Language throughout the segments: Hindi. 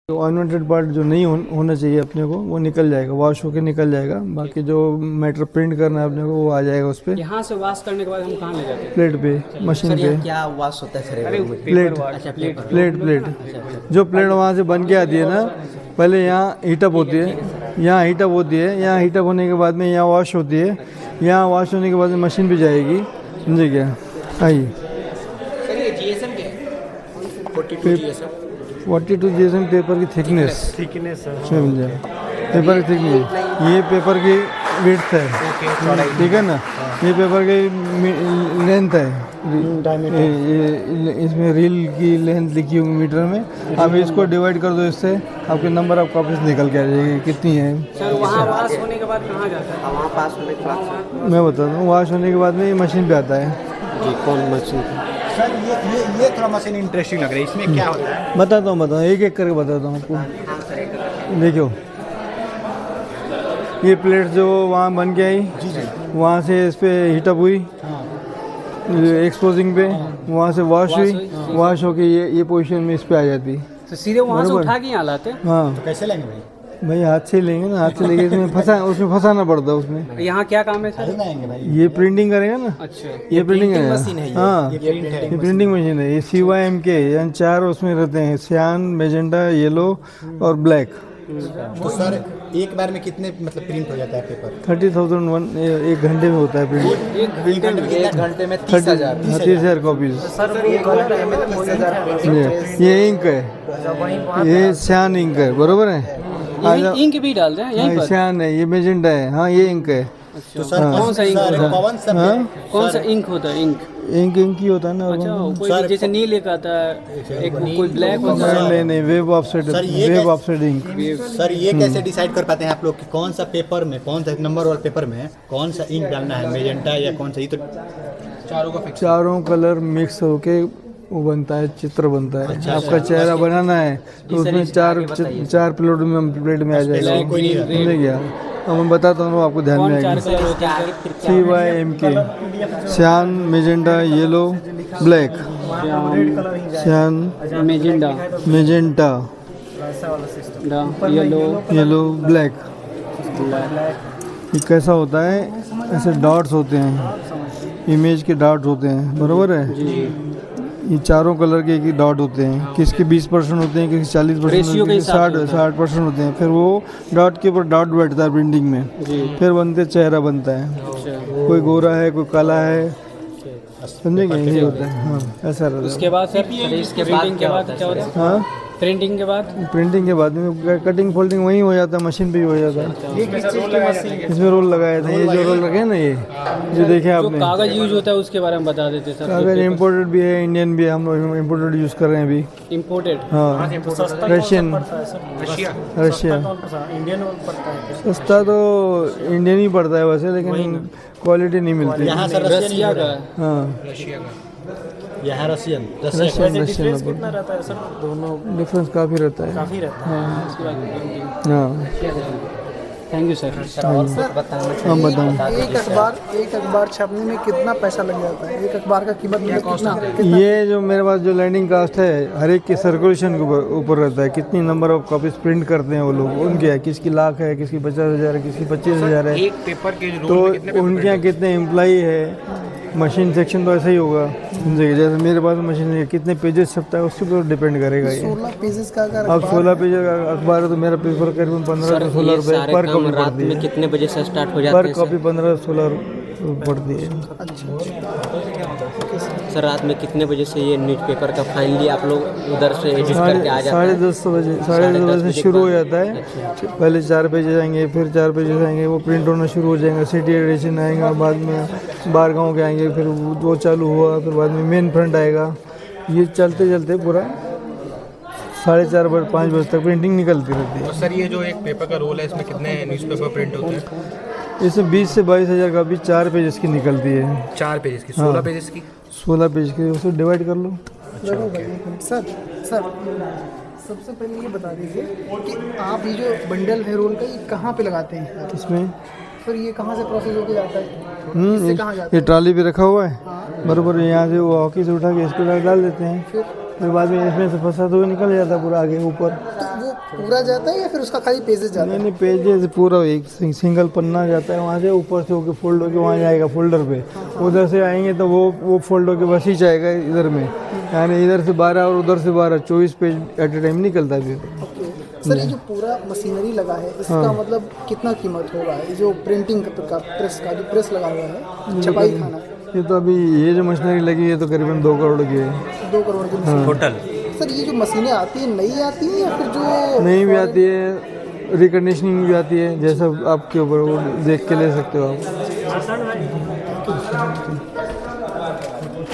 जो अनवांटेड पार्ट जो नहीं होना चाहिए अपने को वो निकल जाएगा, वॉश होके निकल जाएगा। बाकी जो मैटर प्रिंट करना है अपने को वो आ जाएगा उस पर। यहाँ से वॉश करने के बाद हम कहाँ ले जाते हैं? प्लेट पे, मशीन पे। क्या वॉश होता है सर? प्लेट, प्लेट जो प्लेट वहाँ से बन के आती है ना, पहले यहाँ हीटअप होती है, यहाँ हीटअप होती है, यहाँ हीटअप होने के बाद में यहाँ वॉश होती है, यहाँ वॉश होने के बाद में मशीन पे जाएगी, समझे क्या? आइए 42 GSM पेपर की थिकनेस समझे, पेपर की थिकनेस, ये पेपर की विड्थ है, ठीक है ना, ये पेपर की लेंथ है, इसमें रील की लेंथ लिखी हुई मीटर में। अब इसको डिवाइड कर दो इससे, आपके नंबर ऑफ कॉपीज निकल के आ जाएगी कितनी है। सर वहाँ वॉश होने के बाद कहाँ जाता है? वहाँ पास होने के बाद मैं बताता हूँ, वॉश होने के बाद में ये मशीन पे आता है। जी कौन मशीन? सर ये थोड़ा मशीन इंटरेस्टिंग लग रही है, इसमें क्या होता है? बताता हूँ एक एक करके बताता हूँ आपको। देखो ये प्लेट जो वहाँ बन के आई, वहाँ से इस पे हीटअप हुई, एक्सपोजिंग पे, वहाँ से वॉश हुई, वॉश होके ये पोजीशन में इस पे आ जाती। तो सीधे वहाँ से उठा के यहाँ लाते हैं? हाँ तो कैसे लेंगे भाई? भाई हाथ से लेंगे ना, हाथ से लेके इसमें फंसाना पड़ता है उसमें। यहाँ क्या काम है सर? लेंगे भाई, ये प्रिंटिंग करेगा ना। अच्छा, ये प्रिंटिंग मशीन है ये। हाँ, ये प्रिंट है। ये प्रिंटिंग मशीन है। ये CYMK यानी 4 उसमें रहते हैं, सियान, मेजेंटा, येलो और ब्लैक। तो सर एक बार में कितने मतलब प्रिंट हो जाता है पेपर? 30,001 एक घंटे में होता है प्रिंट। एक घंटे में 30,000 कॉपीज। सर वो कलर है मतलब 30,000। ये इंक है, ये सियान इंक है, बरोबर है। यही इंक भी डालते हैं यहीं पर? सियान है, ये मेजेंटा है, हाँ ये इंक है। तो सर कौन सा इंक होता है? कौन सा इंक होता है? इंक ही होता है ना। अच्छा, कोई जैसे नील एक आता है, एक कोई ब्लैक होता है। नहीं, वेब ऑफसेट इंक। सर ये कैसे डिसाइड कर पाते हैं आप लोग कि कौन सा पेपर में, कौन सा नंबर वाले पेपर में कौन सा इंक डालना है, मेजेंटा या कौन सा? ये तो चारों कलर मिक्स होके वो बनता है, चित्र बनता है। आपका चेहरा बनाना है तो उसमें चार प्लेट में आ जाएगा, समझे क्या? तो मैं बताता हूँ आपको ध्यान में आएगा। CYMK, सियान, मेजेंटा, येलो, ब्लैक। सियान, मेजेंटा, येलो, ब्लैक। ये कैसा होता है? ऐसे डॉट्स होते हैं, इमेज के डॉट्स होते हैं, बरोबर है। ये चारों कलर के एक ही डॉट होते हैं, किसके 20% होते हैं, किसके 40% होते हैं, 60% होते हैं। फिर वो डॉट के ऊपर डॉट बैठता है प्रिंटिंग में, फिर बनते चेहरा बनता है। कोई गोरा है, कोई काला है, समझेंगे? यही होता है। हाँ ऐसा रहता है। उसके बाद सर प्रिंटिंग के बाद क्या होता है? हाँ प्रिंटिंग के बाद में कटिंग फोल्डिंग वहीं हो जाता है, मशीन पे ही हो जाता है। इसमें रोल लगाया था, ये जो रोल लगे ना, ये जो देखे आपने। कागज यूज होता है उसके बारे में बता देते सर। कागज इम्पोर्टेड भी है, इंडियन भी है। हम लोग इम्पोर्टेड यूज़ कर रहे हैं अभी। इम्पोर्टेड? हाँ, रशियन। रशिया सस्ता तो इंडियन ही पड़ता है वैसे, लेकिन क्वालिटी नहीं मिलती। रशिया का? हाँ यहाँ रशियन कितना रहता है सर? दोनों डिफरेंस काफ़ी रहता है। हाँ थैंक यू सर। हम बताऊँ, एक अखबार छापने में कितना पैसा लग जाता है? एक अखबार का कीमत कितना? ये जो मेरे पास जो लैंडिंग कास्ट है, हर एक के सर्कुलेशन के ऊपर रहता है, कितनी नंबर ऑफ कॉपीज प्रिंट करते हैं वो लोग, उनके है। किसकी लाख है, किसकी 50,000 है, किसकी 25,000 है। एक पेपर के तो उनके यहाँ कितने एम्प्लॉई है, मशीन सेक्शन तो ऐसा ही होगा, समझेगा? जैसे मेरे पास मशीन है, कितने पेजेस छपता है उसके ऊपर डिपेंड करेगा ये। 16 पेजेस का अगर अब 16 पेजेस का अखबार है तो मेरा पेपर करीबन 15 से 16 रुपये पर कॉपी रात पड़ती में है। कितने बजे से स्टार्ट हो जाते पर हैं? कॉपी 15 से 16 पड़ती है। सर रात में कितने बजे से ये न्यूज़पेपर का फाइनली आप लोग उधर से एडिट करके आ जाते हैं? 10:30 बजे से शुरू हो जाता है। पहले 4 पेजेस आएंगे, फिर 4 पेजेस आएंगे, वो प्रिंट होना शुरू हो जाएगा। सिटी एडिशन आएगा, बाद में बाहर गाँव के आएंगे, फिर वो चालू हुआ, फिर बाद में मेन फ्रंट आएगा। ये चलते चलते पूरा 4:30 5 बजे तक प्रिंटिंग निकलती रहती है। सर ये जो एक पेपर का रोल है, इसमें कितने न्यूज़पेपर प्रिंट होते हैं? इसमें 20 से 22,000 का भी 4 पेजेस की निकलती है। 4 पेजेस की? 16 पेजेस की? 16 पेज की, उसको डिवाइड कर लो। सर सबसे पहले ये बता दीजिए कि आप ये जो बंडल है रोल का, ये कहाँ पे लगाते हैं? इसमें फिर ये कहाँ से प्रोसेस होके जाता है? इससे कहाँ जाता ये ट्रॉली पे रखा हुआ है, बराबर। यहाँ से वो हॉकी से उठा के इसको डाल देते हैं, फिर बाद में इसमें से फंसा तो वो निकल जाता है पूरा आगे ऊपर। तो वो पूरा जाता है या फिर उसका खाली पेजेस जाता है? नहीं पेजेस पूरा एक सिंगल पन्ना जाता है वहाँ से, ऊपर से होकर फोल्ड होकर वहाँ जाएगा फोल्डर पे, उधर से आएंगे तो वो फोल्ड होकर बस ही जाएगा इधर में, यानी इधर से 12 और उधर से 12, 24 पेज एट ए टाइम निकलता है फिर। सर ये जो पूरा मशीनरी लगा है इसका मतलब कितना कीमत होगा? ये जो प्रिंटिंग का प्रेस लगा हुआ है, छपाई खाना, ये तो अभी ये जो मशीनरी लगी है तो करीबन 2 करोड़ की है। 2 करोड़ की मशीन टोटल। सर ये जो मशीनें आती हैं नई आती हैं या फिर जो नहीं भी आती है, रिकंडीशनिंग भी आती है, जैसा आपके ऊपर वो देख के ले सकते हो आप।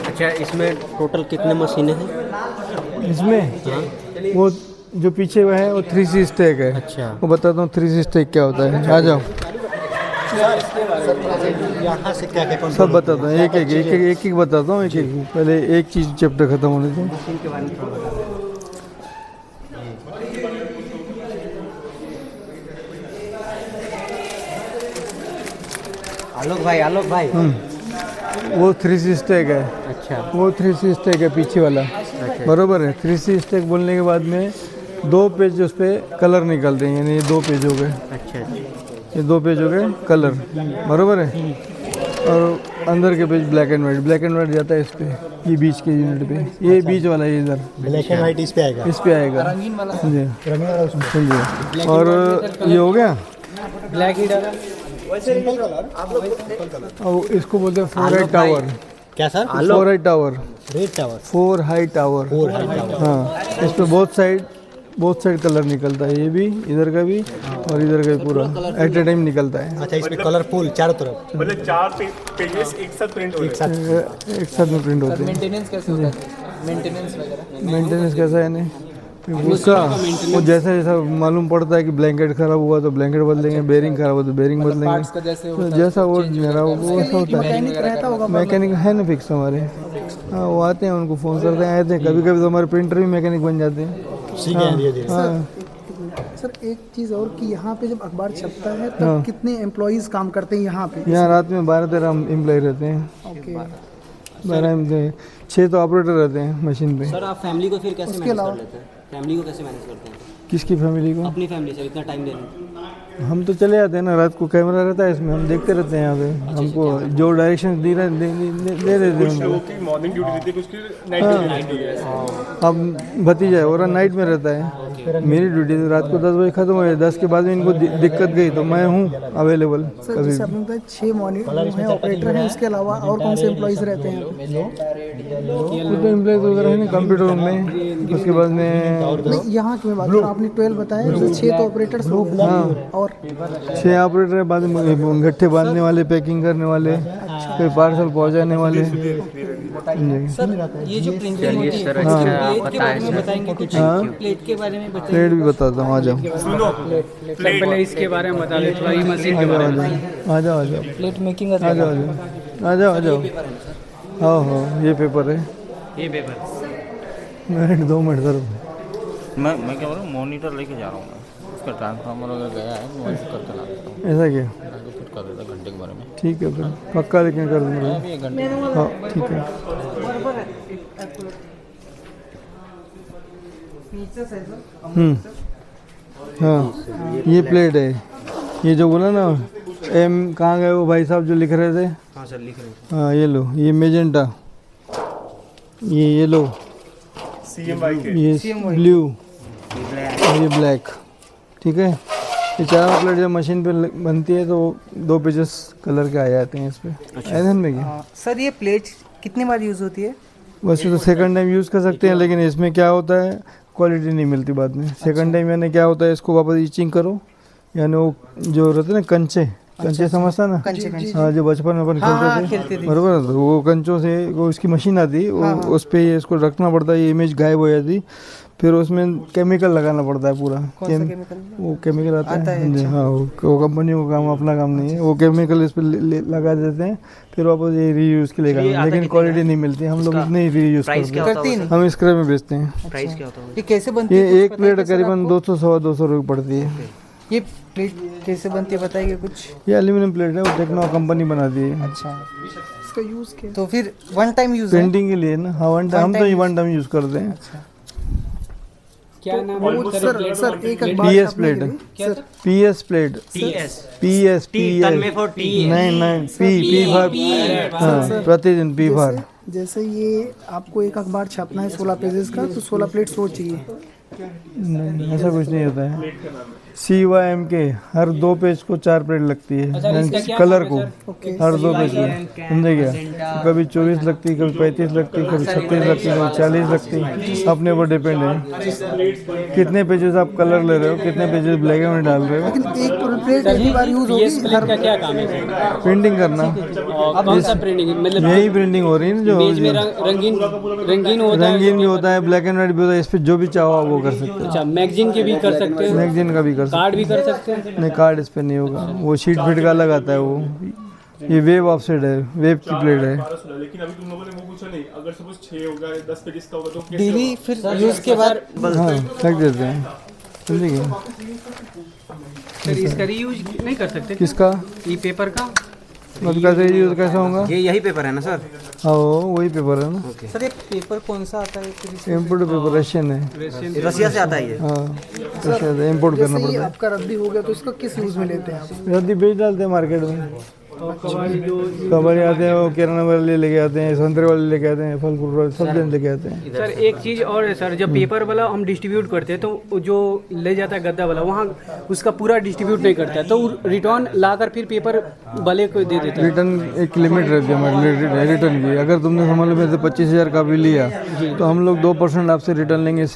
अच्छा, इसमें टोटल कितने मशीनें हैं इसमें? वो जो पीछे वो है वो 3C स्टैक है। अच्छा, वो बताता हूँ 3C स्टैक क्या होता है, आ जाओ यहाँ से क्या क्या सब बताता हूँ, एक बताता हूँ, एक पहले एक चीज़ चैप्टर खत्म होने दो। आलोक भाई वो 3C स्टैक है। अच्छा, वो 3C स्टैक है पीछे वाला, बरोबर है। 3C स्टैक बोलने के बाद में 2 पेज उस पर कलर निकलते हैं, यानी ये 2 पेज हो गए। अच्छा, ये 2 पेज हो गए कलर, बरोबर है। और अंदर के पेज ब्लैक एंड वाइट जाता है इस पे, ये बीच के यूनिट पे, ये बीच वाला ये इधर ब्लैक एंड व्हाइट इस पे आएगा रंगीन वाला जी रंगीन वाला उसमें। समझिए। और ये हो गया ब्लैक ही डाला। और इसको बोलते हैं 4 हाई टावर। क्या sir? 4 high tower, red tower, 4 high tower. हाँ, इस पे बोथ साइड कलर निकलता है, ये भी इधर का भी और इधर का भी पूरा एट ए टाइम निकलता है। अच्छा, इसमें कलरफुल चारों तरफ, मतलब 4 पेजेस एक साथ प्रिंट हो एक साथ। एक साथ में प्रिंट होते हैं। मेंटेनेंस कैसे होता है? मेंटेनेंस वगैरह मेंटेनेंस कैसा है नहीं उसका, वो जैसा जैसा मालूम पड़ता है कि ब्लैंकेट खराब हुआ तो ब्लैंकेट बदलेंगे, बेरिंग खराब हुआ तो बेरिंग बदलेंगे, तो जैसा वो मेरा वो वैसा होता है। मैकेनिक है ना फिक्स हमारे, हाँ वो आते हैं, उनको फ़ोन करते हैं, आते हैं। कभी कभी तो हमारे प्रिंटर भी मैकेनिक बन जाते हैं। सीख गए धीरे-धीरे। हाँ सर एक चीज़ और कि यहाँ पे जब अखबार छपता है तब कितने एम्प्लॉइज़ काम करते हैं यहाँ पे? यहाँ रात में 12-13 एम्प्लॉय रहते हैं। ओके। 12 एम्प्लॉय, 6 तो ऑपरेटर रहते हैं मशीन पे। सर आप फैमिली को फिर कैसे मैनेज कर लेते हैं? फैमिली को कैसे मैनेज करते हैं? किसकी फैमिली को? अपनी फैमिली से इतना टाइम देना। हम तो चले जाते हैं ना, रात को कैमरा रहता है इसमें, हम देखते रहते हैं यहाँ पे। हमको जो डायरेक्शन दे देते हैं उनको। मॉर्निंग ड्यूटी रहती है, कुछ की नाइट ड्यूटी। अब भतीजा है और नाइट में रहता है। मेरी ड्यूटी रात को 10 बजे खत्म हो जाए, 10 के बाद में इनको दिक्कत गई तो मैं हूँ अवेलेबल। सर जैसे आपने बताया 6 मॉनिटर हैं, ऑपरेटर हैं, उसके अलावा और कौन से एम्प्लॉइज़ रहते हैं? तो एम्प्लॉयज वगैरह है ना कंप्यूटर रूम में, उसके बाद में नहीं यहाँ की मैं बात कर रहा हूँ, आपने 12 बताया, तो 6 तो ऑपरेटर्स हो गए। हाँ। और 6 ऑपरेटर है, बाद में गट्ठे बांधने वाले, पैकिंग करने वाले, फिर पार्सल पहुंचाने वाले। सर ये जो प्रिंटिंग होती है, प्लेट के बारे में बताएंगे कुछ? प्लेट के बारे में बताएंगे? प्लेट भी बताता हूँ, आ जाओ पहले इसके बारे में बता दें थोड़ा, ये मशीन के बारे में। आ जाओ प्लेट मेकिंग आ जाओ आ जाओ। हाँ ये पेपर है, ये पेपर। Minute 2 minute sir. मैं क्या बोल रहा हूँ, मॉनिटर लेके जा रहा हूँ मैं, उसका ट्रांसफार्मर अगर गया है मोबाइल से करके ला देता हूँ, ऐसा क्या? फिट कर देता घंटे के बारे में। ठीक है फिर पक्का, लेकिन कर दूँगा। अभी 1 घंटे। हाँ ठीक है। हाँ ये प्लेट है, ये जो बोला ना एम, कहाँ गए वो भाई साहब जो लिख रहे थे? हाँ सर लिख रहे हैं। हाँ ये लो, ये मेजेंटा, ये लो, CMY के ये ब्लू और ये ब्लैक। ठीक है, ये 4 प्लेट जब मशीन पे बनती है तो 2 पेजेस कलर के आ जाते हैं इस पे। ऐसा में क्या सर ये प्लेट कितनी बार यूज़ होती है? वैसे तो सेकंड टाइम यूज़ कर सकते हैं, लेकिन इसमें क्या होता है क्वालिटी नहीं मिलती बाद में। सेकंड टाइम यानी क्या होता है, इसको वापस ईचिंग करो, यानी वो जो रहते हैं ना कंचे समझता ना? हाँ जो बचपन में अपन खेलते थे, बराबर है, तो वो कंचों से वो उसकी मशीन आती, उस पे इसको रखना पड़ता है, ये इमेज गायब हो जाती, फिर उसमें केमिकल लगाना पड़ता है पूरा। वो केमिकल आता है हाँ, वो कंपनी को काम, अपना काम नहीं है। वो केमिकल इस पर लगा देते हैं, फिर वापस ये रीयूज के लिए, लेकिन क्वालिटी नहीं मिलती। हम लोग इतने ही रीयूज करते हैं, हम स्क्रैप में बेचते हैं। प्राइस क्या होता है? ये कैसे बनती है? ये एक प्लेट करीबन 200-250 रुपये पड़ती है। ये प्लेट कैसे बनती है बताइए कुछ? ये एल्यूमिनियम प्लेट है, वो टेक्नो कंपनी बनाती है। अच्छा, इसका यूज़ क्या? तो फिर वन टाइम यूज़ है? पेंटिंग के लिए ना। हाँ वन टाइम, हम तो 1 टाइम यूज़ करते हैं। क्या नाम वो है सर एक अखबार PS छापने के प्लेट लिए- क्या सर था? PS plate PS Tanmay for T है। नहीं P फॉर हाँ प्रतिदिन P फॉर जैसे ये आपको एक अखबार छापना है 16 पेजेस का, तो 16 प्लेट्स रोज चाहिए। नहीं ऐसा कुछ नहीं होता है। CYMK हर 2 पेज को 4 प्लेट लगती है कलर को, हर 2 पेज को, समझे क्या? कभी 24 लगती, कभी 35 लगती, कभी 36 लगती, कभी 40 लगती, अपने ऊपर डिपेंड है कितने पेजेस आप कलर ले रहे हो, कितने पेजेस ब्लैक एंड व्हाइट डाल रहे हो। लेकिन एक प्लेट एक ही बार यूज होगी। PS प्लेट का क्या काम है? प्रिंटिंग करना, और कौन सा प्रिंटिंग मतलब यही प्रिंटिंग हो रही है ना जो पेज में रंगीन रंगीन होता है? रंगीन भी होता है, ब्लैक एंड व्हाइट भी होता है, इस पे जो भी चाहो आप वो कर सकते हो। अच्छा, मैगजीन के भी कर सकते हैं, मैगजीन का भी कर सकते कार्ड भी कर सकते हैं। हो। नहीं कार्ड इस पे नहीं होगा, वो शीट फिट का अलग आता है वो। ये वेब ऑफसेट है, वेब की प्लेट है। लेकिन अभी तुम लोगों ने वो पूछा नहीं, अगर सपोज 6 होगा 10 पेजेस का होगा तो कैसे डेली होगा? फिर यूज के बाद हाँ रख देते हैं, समझे क्या? फिर इसका रीयूज नहीं कर सकते किसका ई पेपर का? मतलब कैसे यूज कैसा होगा? ये यही पेपर है ना सर? हाँ वही पेपर है ना, सर ये पेपर कौन सा आता है? इम्पोर्ट पेपर रशियन है। रसिया से आता है ये। हाँ रशिया से इम्पोर्ट करना जैसे ये पड़ता आपका रद्दी हो गया तो इसका किस यूज में लेते हैं आप? है। रद्दी बेच डालते हैं मार्केट में, कबाड़ी आते हैं, वो किराना वाले लेके आते हैं, संतरे वाले लेके आते हैं, फल फ्रूट वाले सब दिन लेके आते हैं। सर एक चीज़ और है सर, जब पेपर वाला हम डिस्ट्रीब्यूट करते हैं तो जो ले जाता है गद्दा वाला वहाँ उसका पूरा डिस्ट्रीब्यूट नहीं करता है, तो रिटर्न लाकर फिर पेपर वाले को दे देता है। रिटर्न एक लिमिट रहती है हमारे रिटर्न की। अगर तुमने समझ लो मेरे से 25,000 का भी लिया तो हम लोग 2% आपसे रिटर्न लेंगे।